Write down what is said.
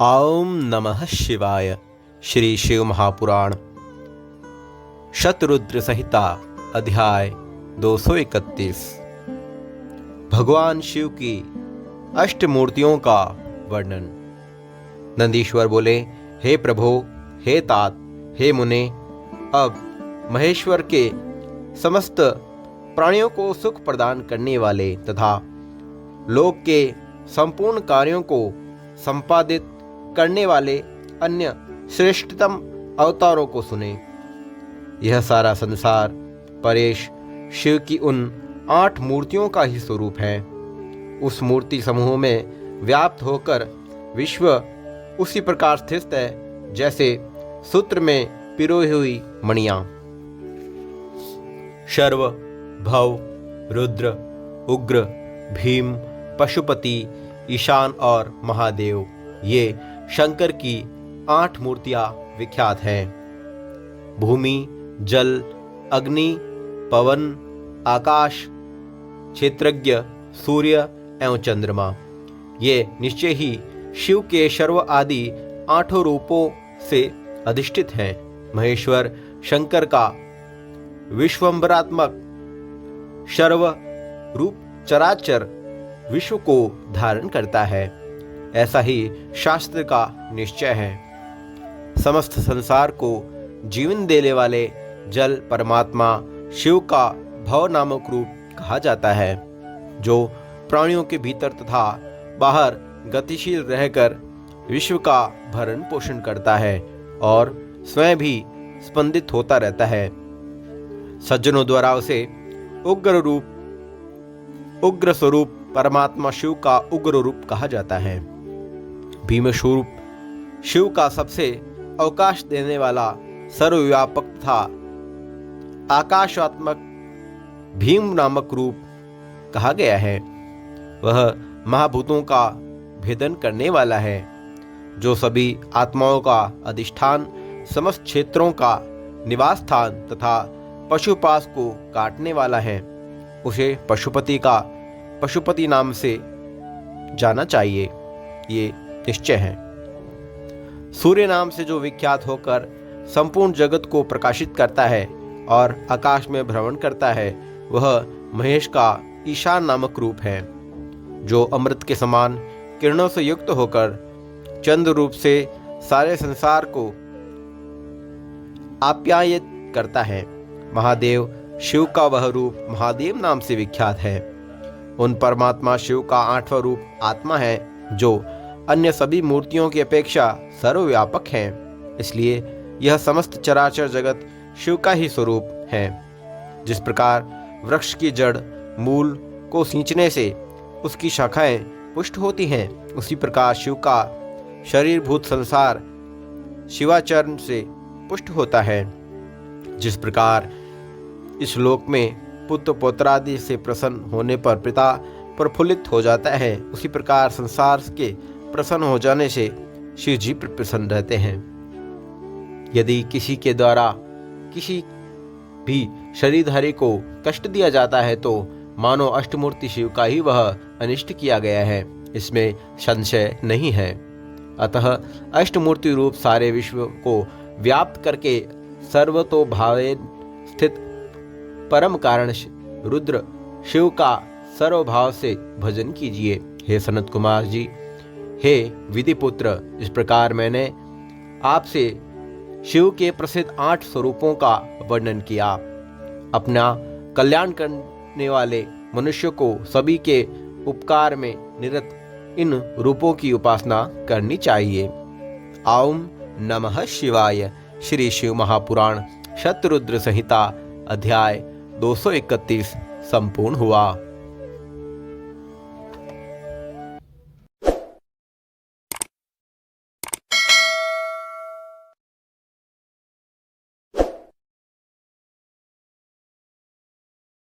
ओम नमः शिवाय। श्री शिव महापुराण शतरुद्र संहिता अध्याय 231। भगवान शिव की अष्टमूर्तियों का वर्णन। नंदीश्वर बोले, हे प्रभो, हे तात, हे मुने, अब महेश्वर के समस्त प्राणियों को सुख प्रदान करने वाले तथा लोक के संपूर्ण कार्यों को संपादित करने वाले अन्य श्रेष्ठतम अवतारों को सुने। यह सारा संसार परेश शिव की उन 8 मूर्तियों का ही स्वरूप है। उस मूर्ति समूह में व्याप्त होकर विश्व उसी प्रकार स्थित है जैसे सूत्र में पिरोई हुई मणियां। शर्व, भव, रुद्र, उग्र, भीम, पशुपति, ईशान और महादेव, ये शंकर की 8 मूर्तियां विख्यात हैं। भूमि, जल, अग्नि, पवन, आकाश, क्षेत्रज्ञ, सूर्य एवं चंद्रमा, ये निश्चय ही शिव के शर्व आदि 8 रूपों से अधिष्ठित हैं। महेश्वर शंकर का विश्वंभरात्मक शर्व रूप चराचर विश्व को धारण करता है, ऐसा ही शास्त्र का निश्चय है। समस्त संसार को जीवन देने वाले जल परमात्मा शिव का भव नामक रूप कहा जाता है, जो प्राणियों के भीतर तथा बाहर गतिशील रहकर विश्व का भरण पोषण करता है और स्वयं भी स्पंदित होता रहता है। सज्जनों द्वारा उसे उग्र स्वरूप परमात्मा शिव का उग्र रूप कहा जाता है। भीम स्वरूप शिव का सबसे अवकाश देने वाला सर्वव्यापक तथा आकाशात्मक भीम नामक रूप कहा गया है। वह महाभूतों का भेदन करने वाला है, जो सभी आत्माओं का अधिष्ठान, समस्त क्षेत्रों का निवास स्थान तथा पशुपाश को काटने वाला है। उसे पशुपति नाम से जाना चाहिए, ये निश्चय है। सूर्य नाम से जो विख्यात होकर संपूर्ण जगत को प्रकाशित करता है और आकाश में भ्रमण करता है, वह महेश का ईशान नामक रूप है, जो अमृत के समान किरणों से युक्त होकर चंद्र रूप से सारे संसार को आप्यायित करता है। महादेव शिव का वह रूप महादेव नाम से विख्यात है। उन परमात्मा शिव का 8वां रूप आत्मा है, जो अन्य सभी मूर्तियों की अपेक्षा सर्वव्यापक है। इसलिए यह समस्त चराचर जगत शिव का ही स्वरूप है। जिस प्रकार वृक्ष की जड़ मूल को सींचने से उसकी शाखाएं पुष्ट होती हैं, उसी प्रकार शिव का शरीरभूत संसार शिवाचरण से पुष्ट होता है। जिस प्रकार इस लोक में पुत्र पौत्रादि से प्रसन्न होने पर पिता प्रफुल्लित हो जाता है, उसी प्रकार संसार के प्रसन्न हो जाने से शिव जी प्रसन्न रहते हैं। यदि किसी के द्वारा किसी भी शरीरधारी को कष्ट दिया जाता है, तो मानो अष्टमूर्ति शिव का ही वह अनिष्ट किया गया है, इसमें संशय नहीं है। अतः अष्टमूर्ति रूप सारे विश्व को व्याप्त करके सर्वतोभावे स्थित परम कारण रुद्र शिव का सर्वभाव से भजन कीजिए। हे सनत कुमार जी, हे विधिपुत्र, इस प्रकार मैंने आपसे शिव के प्रसिद्ध 8 स्वरूपों का वर्णन किया। अपना कल्याण करने वाले मनुष्य को सभी के उपकार में निरत इन रूपों की उपासना करनी चाहिए। ओम नमः शिवाय। श्री शिव महापुराण शतरुद्र संहिता अध्याय 231 संपूर्ण हुआ।